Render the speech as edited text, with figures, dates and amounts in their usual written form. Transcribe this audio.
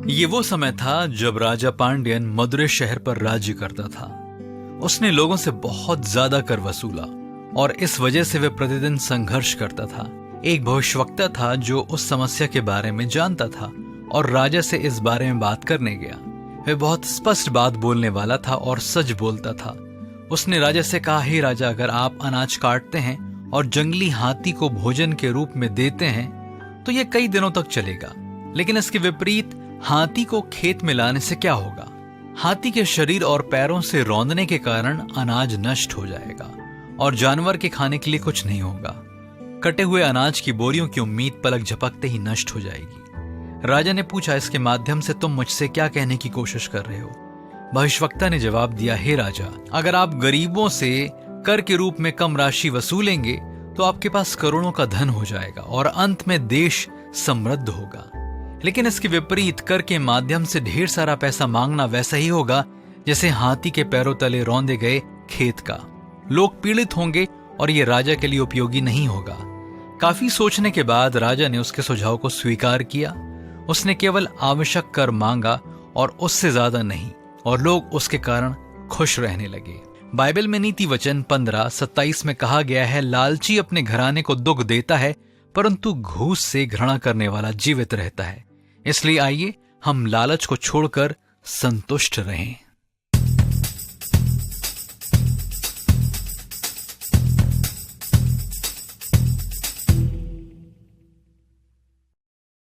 ये वो समय था जब राजा पांड्यन मदुरै शहर पर राज्य करता था। उसने लोगों से बहुत ज्यादा कर वसूला और इस वजह से वह प्रतिदिन संघर्ष करता था। एक भविष्यवक्ता था जो उस समस्या के बारे में जानता था और राजा से इस बारे में बात करने गया। वह बहुत स्पष्ट बात बोलने वाला था और सच बोलता था। उसने राजा से कहा, हे राजा, अगर आप अनाज काटते हैं और जंगली हाथी को भोजन के रूप में देते हैं तो यह कई दिनों तक चलेगा, लेकिन इसके विपरीत हाथी को खेत में लाने से क्या होगा? हाथी के शरीर और पैरों से रौंदने के कारण अनाज नष्ट हो जाएगा और जानवर के खाने के लिए कुछ नहीं होगा। कटे हुए अनाज की बोरियों की उम्मीद पलक झपकते ही नष्ट हो जाएगी। राजा ने पूछा, इसके माध्यम से तुम मुझसे क्या कहने की कोशिश कर रहे हो? भविष्यवक्ता ने जवाब दिया, हे राजा, अगर आप गरीबों से कर के रूप में कम राशि वसूलेंगे तो आपके पास करोड़ों का धन हो जाएगा और अंत में देश समृद्ध होगा। लेकिन इसके विपरीत कर के माध्यम से ढेर सारा पैसा मांगना वैसा ही होगा जैसे हाथी के पैरों तले रौंदे गए खेत का। लोग पीड़ित होंगे और ये राजा के लिए उपयोगी नहीं होगा। काफी सोचने के बाद राजा ने उसके सुझाव को स्वीकार किया। उसने केवल आवश्यक कर मांगा और उससे ज्यादा नहीं, और लोग उसके कारण खुश रहने लगे। बाइबल में नीति वचन 15:27 में कहा गया है, लालची अपने घराने को दुख देता है परंतु घूस से घृणा करने वाला जीवित रहता है। इसलिए आइए हम लालच को छोड़कर संतुष्ट रहें।